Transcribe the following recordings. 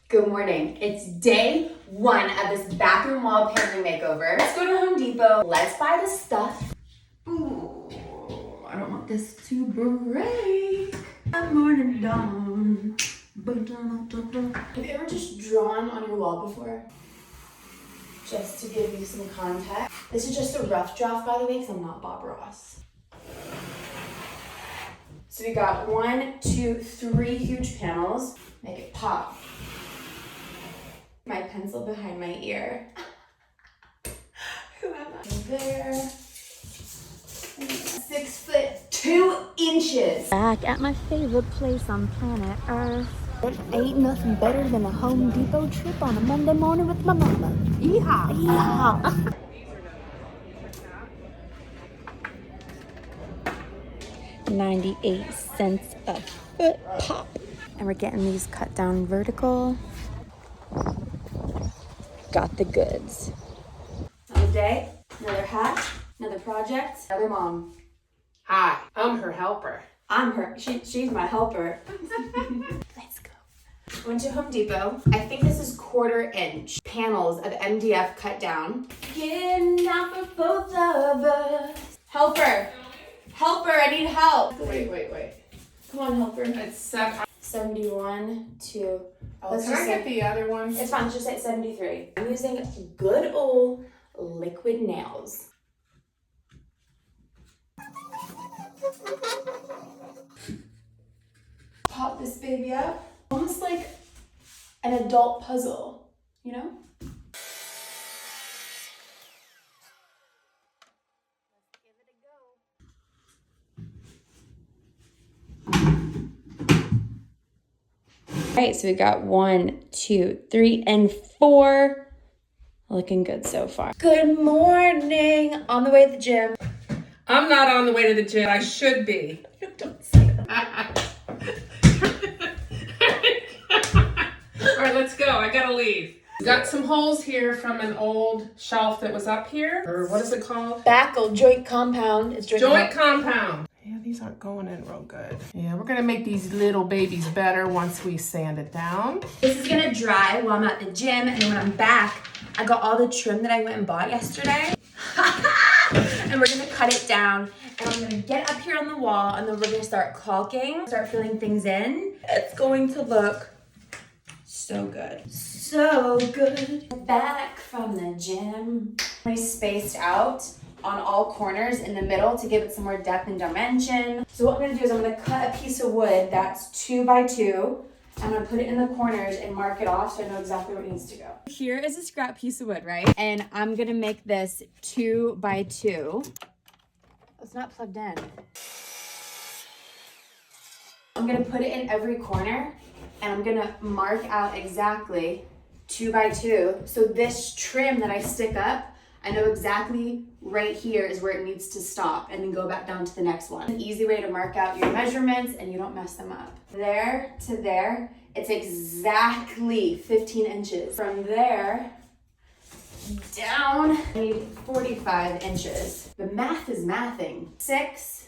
Good morning. It's day one of this bathroom wall paneling makeover. Let's go to Home Depot. Let's buy the stuff. Ooh, I don't want this to break. Good morning, dawn. Have you ever just drawn on your wall before? Just to give you some context. This is just a rough draft, by the way, because I'm not Bob Ross. So we got 1, 2, 3 huge panels. Make it pop. My pencil behind my ear. Who am I? There. 6'2". Back at my favorite place on planet Earth. It ain't nothing better than a Home Depot trip on a Monday morning with my mama. Yeehaw! Yeehaw! 98 cents a foot pop. And we're getting these cut down vertical. Got the goods. Another day, another hat, another project, another mom. Hi, I'm her helper. I'm her. She's my helper. Let's go. Went to Home Depot. I think this is 1/4 inch panels of MDF cut down. Getting out for both of us. Helper. Helper, I need help. Wait. Come on, helper. It's 71 to... Can I get the other one? It's fine, just say 73. I'm using good old liquid nails. Pop this baby up. Almost like an adult puzzle, you know? Alright, so we got 1, 2, 3, and 4. Looking good so far. Good morning. On the way to the gym. I'm not on the way to the gym. I should be. Don't say that. All right, let's go. I gotta leave. Got some holes here from an old shelf that was up here. Or what is it called? Backle joint compound. It's Joint compound. Yeah, these aren't going in real good. Yeah, we're gonna make these little babies better once we sand it down. This is gonna dry while I'm at the gym, and then when I'm back, I got all the trim that I went and bought yesterday. And we're gonna cut it down, and I'm gonna get up here on the wall, and then we're gonna start caulking, start filling things in. It's going to look so good. So good. Back from the gym. We spaced out on all corners in the middle to give it some more depth and dimension. So what I'm gonna do is I'm gonna cut a piece of wood that's 2 by 2. I'm gonna put it in the corners and mark it off so I know exactly where it needs to go. Here is a scrap piece of wood, right? And I'm gonna make this 2 by 2. It's not plugged in. I'm gonna put it in every corner and I'm gonna mark out exactly 2 by 2. So this trim that I stick up, I know exactly right here is where it needs to stop and then go back down to the next one. An easy way to mark out your measurements and you don't mess them up. There to there, it's exactly 15 inches. From there down, I need 45 inches. The math is mathing. 6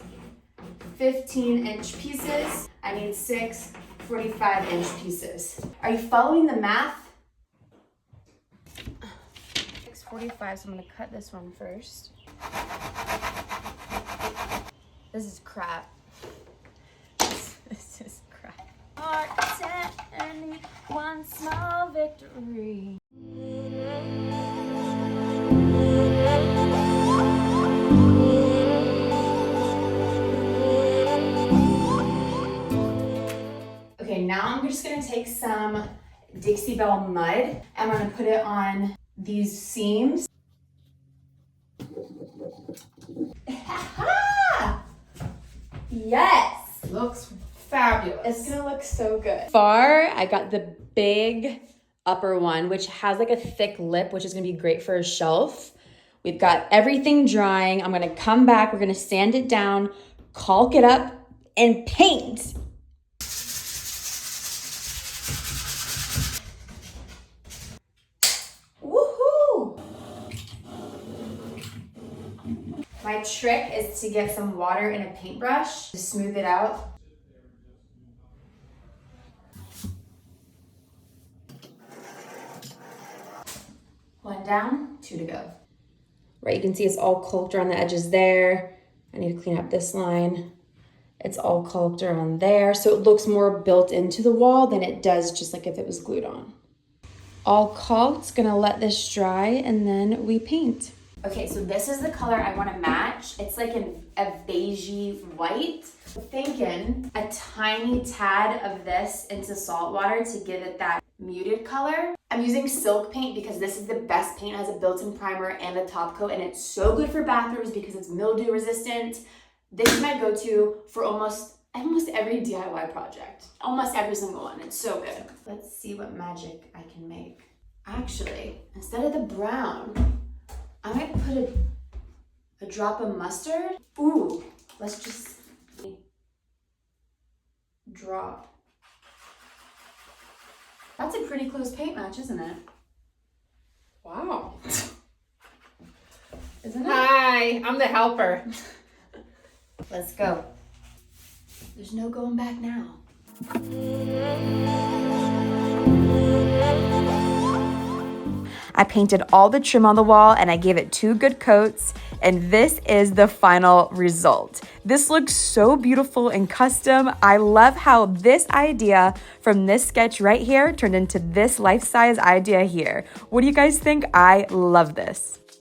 15-inch pieces. I need 6 45-inch pieces. Are you following the math? 645, so I'm gonna cut this one first. This is crap. This is crap. Heart set and one small victory. Okay, now I'm just gonna take some Dixiebelle mud. I'm gonna put it on these seams. Yes! Looks fabulous. It's gonna look so good. Far, I got the big upper one, which has like a thick lip, which is gonna be great for a shelf. We've got everything drying. I'm gonna come back, we're gonna sand it down, caulk it up, and paint. My trick is to get some water in a paintbrush to smooth it out. 1 down, 2 to go. Right, you can see it's all caulked around the edges there. I need to clean up this line. It's all caulked around there, so it looks more built into the wall than it does just like if it was glued on. All caulked, gonna let this dry and then we paint. Okay, so this is the color I wanna match. It's like a beigey white. I'm thinking a tiny tad of this into salt water to give it that muted color. I'm using silk paint because this is the best paint. It has a built-in primer and a top coat, and it's so good for bathrooms because it's mildew resistant. This is my go-to for almost every DIY project. Almost every single one, it's so good. Let's see what magic I can make. Actually, instead of the brown, I might put a drop of mustard. Ooh, let's just drop. That's a pretty close paint match, isn't it? Wow. Isn't it? Hi, I'm the helper. Let's go. There's no going back now. I painted all the trim on the wall and I gave it 2 good coats, and this is the final result. This looks so beautiful and custom. I love how this idea from this sketch right here turned into this life-size idea here. What do you guys think? I love this.